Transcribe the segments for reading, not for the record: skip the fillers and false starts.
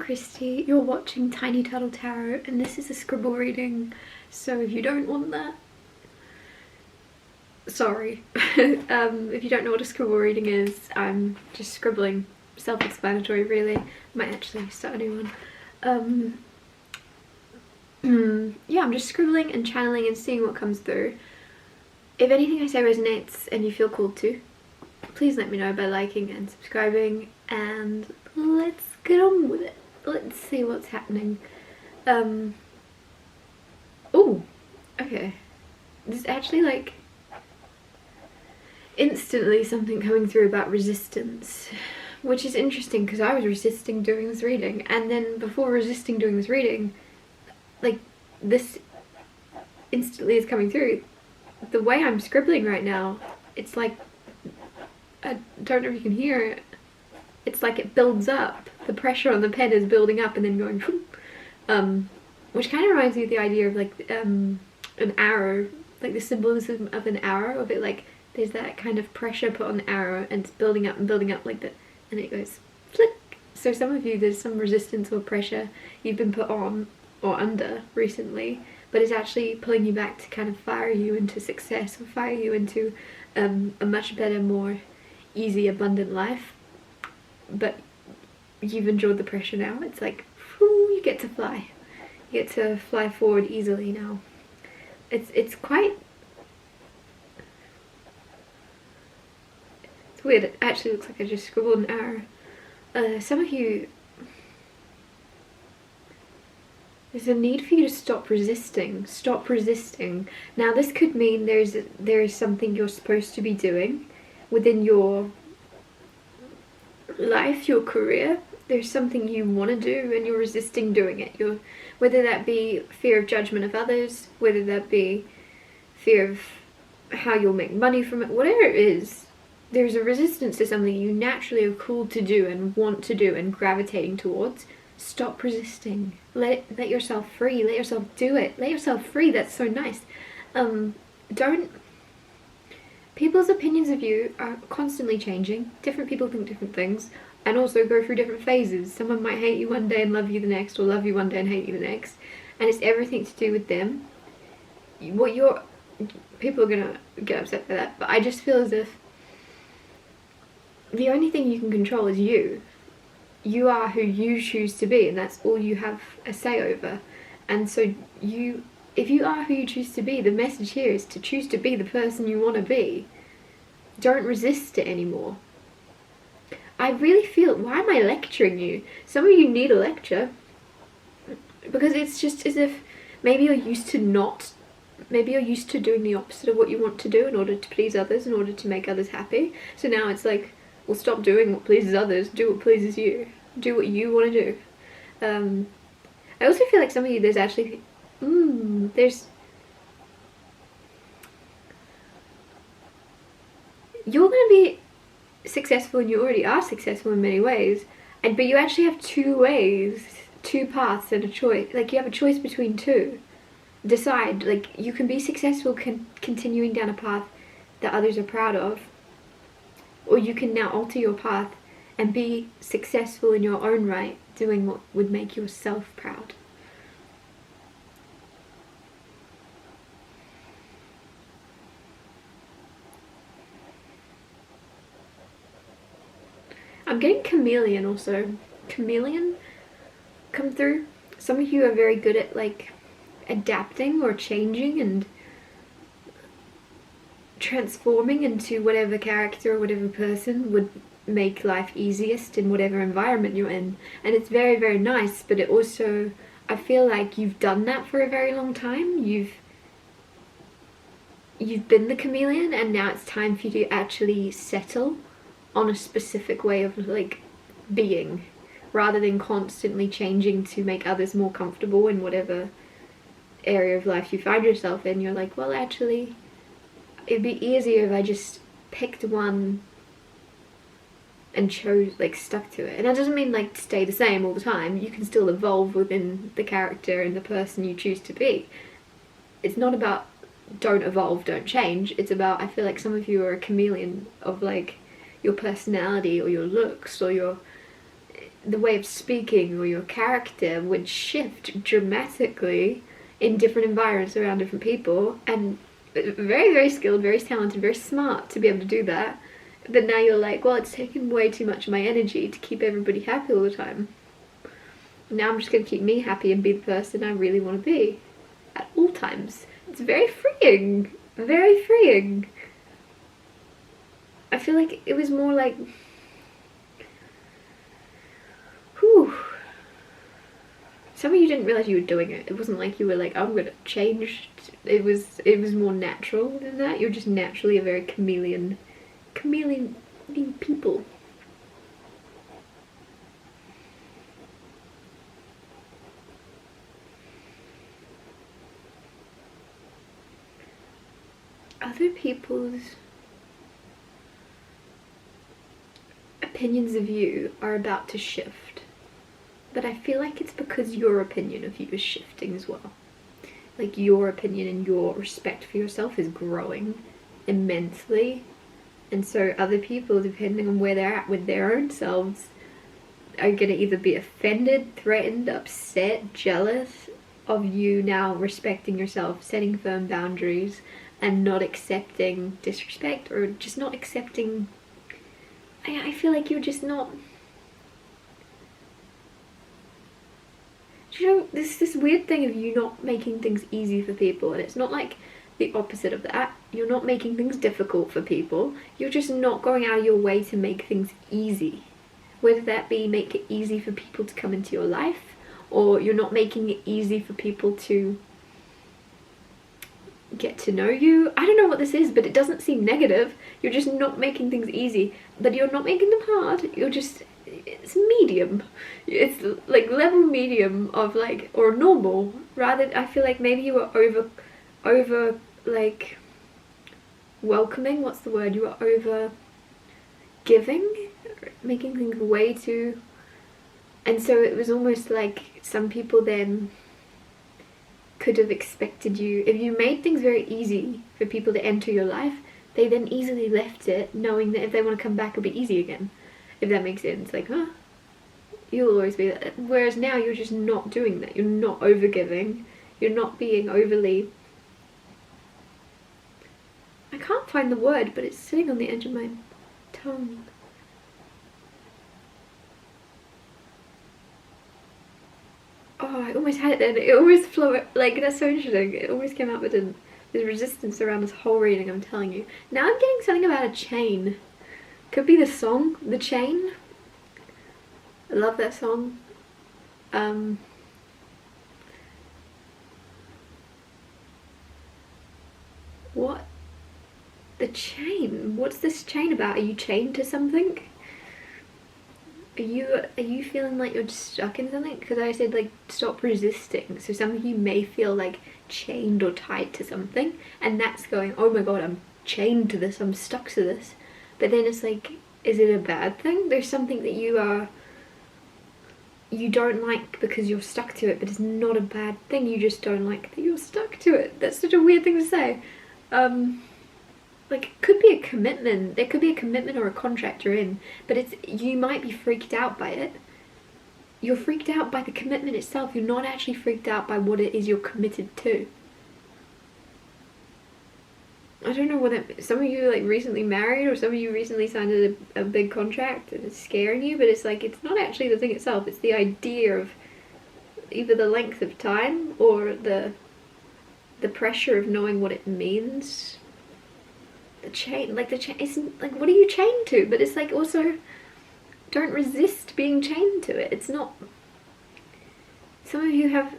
Christy, you're watching Tiny Turtle Tarot, and this is a scribble reading, so if you don't want that, sorry. If you don't know what a scribble reading is, I'm just scribbling. Self-explanatory, really. Might actually start a new one. Yeah, I'm just scribbling and channeling and seeing what comes through. If anything I say resonates and you feel called to, please let me know by liking and subscribing, and let's get on with it. Let's see what's happening. Oh, okay. There's actually like instantly something coming through about resistance, which is interesting because I was resisting doing this reading, and then before resisting doing this reading, like this instantly is coming through. The way I'm scribbling right now, it's like, I don't know if you can hear it, it's like it builds up. The pressure on the pen is building up and then going which kind of reminds me of the idea of like an arrow, like the symbolism of an arrow, of it like there's that kind of pressure put on the arrow and it's building up and building up like that, and it goes flick. So some of you, there's some resistance or pressure you've been put on or under recently, but it's actually pulling you back to kind of fire you into success, or fire you into a much better, more easy, abundant life. But you've endured the pressure now. It's like, whoo, you get to fly. You get to fly forward easily now. It's quite... It's weird. It actually looks like I just scribbled an arrow. Some of you... There's a need for you to stop resisting. Stop resisting. Now this could mean there is something you're supposed to be doing within your life, your career. There's something you want to do and you're resisting doing it. Whether that be fear of judgment of others, whether that be fear of how you'll make money from it, whatever it is, there's a resistance to something you naturally are called to do and want to do and gravitating towards. Stop resisting. Let yourself free. Let yourself do it. Let yourself free. That's so nice. People's opinions of you are constantly changing. Different people think different things and also go through different phases. Someone might hate you one day and love you the next, or love you one day and hate you the next. And it's everything to do with them. People are gonna get upset by that, but I just feel as if the only thing you can control is you. You are who you choose to be, and that's all you have a say over. And so if you are who you choose to be, the message here is to choose to be the person you want to be. Don't resist it anymore. I really feel, why am I lecturing you? Some of you need a lecture, because it's just as if maybe you're used to doing the opposite of what you want to do in order to please others, in order to make others happy. So now it's like, well, stop doing what pleases others, do what pleases you. Do what you want to do. I also feel like some of you, there's actually, you're going to be successful, and you already are successful in many ways, but you actually have two ways, two paths and a choice. Like, you have a choice between two. Decide. Like, you can be successful continuing down a path that others are proud of, or you can now alter your path and be successful in your own right, doing what would make yourself proud. I'm getting Chameleon also. Chameleon come through. Some of you are very good at like adapting or changing and transforming into whatever character or whatever person would make life easiest in whatever environment you're in. And it's very, very nice, but it also, I feel like you've done that for a very long time. You've been the chameleon, and now it's time for you to actually settle on a specific way of like being, rather than constantly changing to make others more comfortable in whatever area of life you find yourself in. You're like, well, actually it'd be easier if I just picked one and chose, like, stuck to it. And that doesn't mean like stay the same all the time. You can still evolve within the character and the person you choose to be. It's not about don't evolve, don't change. It's about, I feel like some of you are a chameleon of like your personality or your looks or your the way of speaking or your character would shift dramatically in different environments around different people, and very, very skilled, very talented, very smart to be able to do that. But now you're like, well, it's taken way too much of my energy to keep everybody happy all the time. Now I'm just going to keep me happy and be the person I really want to be at all times. It's very freeing. Very freeing. I feel like it was more like, whew. Some of you didn't realize you were doing it. It wasn't like you were like, oh, I'm gonna change. It was more natural than that. You're just naturally a very chameleon people. Other people's opinions of you are about to shift, but I feel like it's because your opinion of you is shifting as well. Like, your opinion and your respect for yourself is growing immensely, and so other people, depending on where they're at with their own selves, are gonna either be offended, threatened, upset, jealous of you now respecting yourself, setting firm boundaries, and not accepting disrespect, or just not accepting. I feel like you're just not. You know, there's this weird thing of you not making things easy for people, and it's not like the opposite of that. You're not making things difficult for people. You're just not going out of your way to make things easy. Whether that be make it easy for people to come into your life, or you're not making it easy for people to get to know you. I don't know what this is, but it doesn't seem negative. You're just not making things easy, but you're not making them hard. You're just, it's medium. It's like level medium of like, or normal. Rather, I feel like maybe you were over like welcoming. What's the word? You were over giving, making things way too. And so it was almost like some people then could have expected you, if you made things very easy for people to enter your life, they then easily left it knowing that if they want to come back it'll be easy again, if that makes sense. Like, huh, you'll always be that. Whereas now you're just not doing that. You're not overgiving, you're not being overly, I can't find the word, but it's sitting on the edge of my tongue. Oh, I almost had it then. It almost flowed. Like, that's so interesting. It almost came out, but didn't. There's resistance around this whole reading, I'm telling you. Now I'm getting something about a chain. Could be the song, The Chain. I love that song. What? The chain? What's this chain about? Are you chained to something? Are you feeling like you're stuck in something? Because I said, like, stop resisting. So some of you may feel like chained or tied to something, and that's going, oh my god, I'm chained to this, I'm stuck to this. But then it's like, is it a bad thing? There's something that you don't like because you're stuck to it, but it's not a bad thing. You just don't like that you're stuck to it. That's such a weird thing to say. Like, it could be a commitment. There could be a commitment or a contract you're in, but you might be freaked out by it. You're freaked out by the commitment itself. You're not actually freaked out by what it is you're committed to. I don't know what that, some of you like recently married, or some of you recently signed a big contract and it's scaring you, but it's like, it's not actually the thing itself. It's the idea of either the length of time or the pressure of knowing what it means. The chain isn't like, what are you chained to? But it's like, also, don't resist being chained to it. It's not, some of you have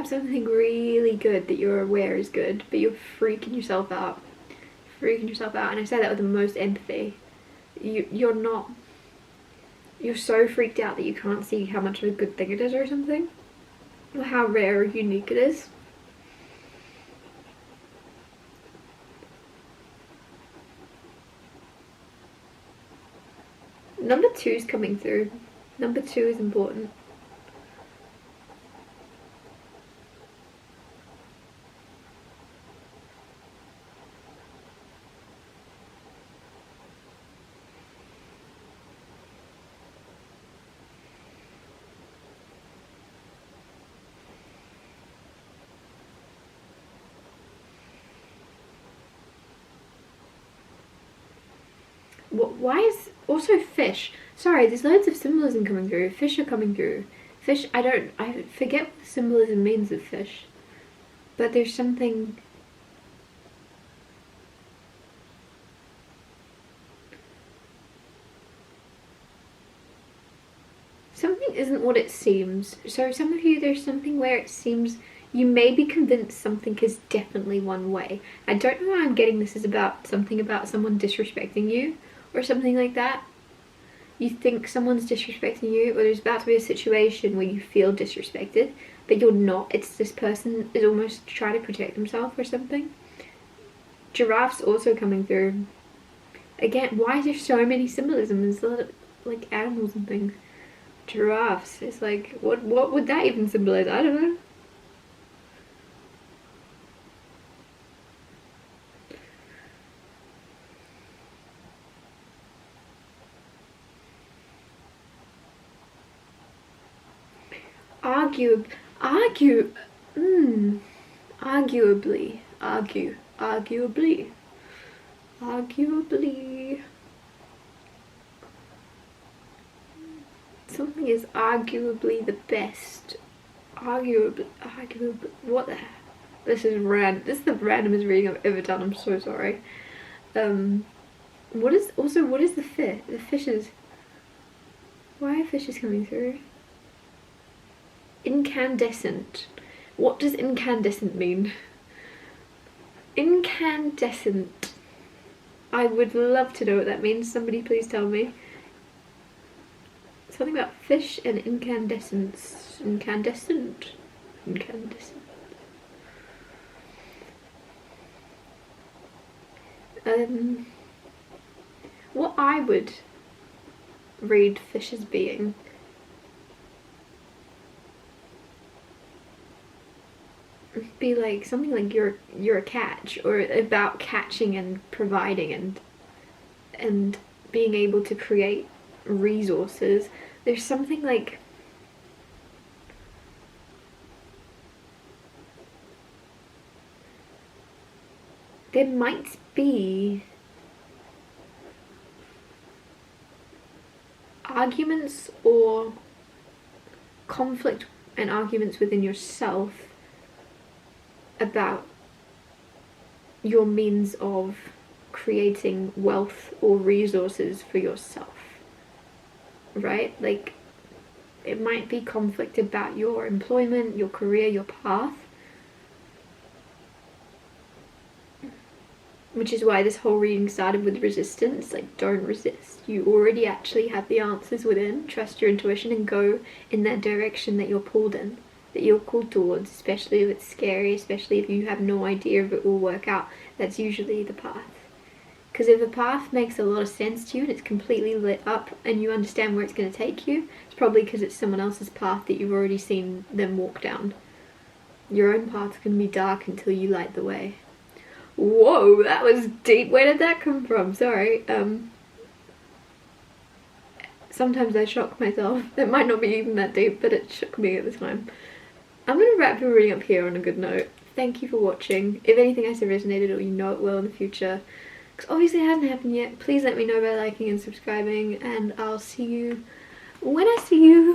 something really good that you're aware is good, but you're freaking yourself out. And I say that with the most empathy. You're so freaked out that you can't see how much of a good thing it is or something, or how rare or unique it is. Number 2's coming through. Number 2 is important. Why is also fish? Sorry, there's loads of symbolism coming through. Fish are coming through. Fish, I forget what the symbolism means of fish. But there's something... Something isn't what it seems. So some of you, there's something where it seems you may be convinced something is definitely one way. I don't know why I'm getting this is about something about someone disrespecting you or something like that. You think someone's disrespecting you, or there's about to be a situation where you feel disrespected, but you're not. It's this person is almost trying to protect themselves or something. Giraffe's also coming through. Again, why is there so many symbolisms? Like animals and things. Giraffes. It's like, what would that even symbolize? I don't know. Arguably. Something is arguably the best. Arguably, what the heck? This is the randomest reading I've ever done, I'm so sorry. What is the fish? The fishes. Why are fishes coming through? Incandescent. What does incandescent mean? Incandescent. I would love to know what that means. Somebody please tell me. Something about fish and incandescence. Incandescent. What I would read fish as being be like something like you're a catch, or about catching and providing and being able to create resources. There's something like there might be arguments or conflict and arguments within yourself about your means of creating wealth or resources for yourself, right? Like, it might be conflict about your employment, your career, your path, which is why this whole reading started with resistance. Like, don't resist. You already actually have the answers within. Trust your intuition and go in that direction that you're pulled in, that you're called towards, especially if it's scary, especially if you have no idea if it will work out. That's usually the path. Because if a path makes a lot of sense to you and it's completely lit up and you understand where it's going to take you, it's probably because it's someone else's path that you've already seen them walk down. Your own path's going to be dark until you light the way. Whoa, that was deep. Where did that come from? Sorry. Sometimes I shock myself. It might not be even that deep, but it shook me at the time. I'm going to wrap the reading up here on a good note. Thank you for watching. If anything I said resonated, or you know it will in the future, because obviously it hasn't happened yet, please let me know by liking and subscribing, and I'll see you when I see you.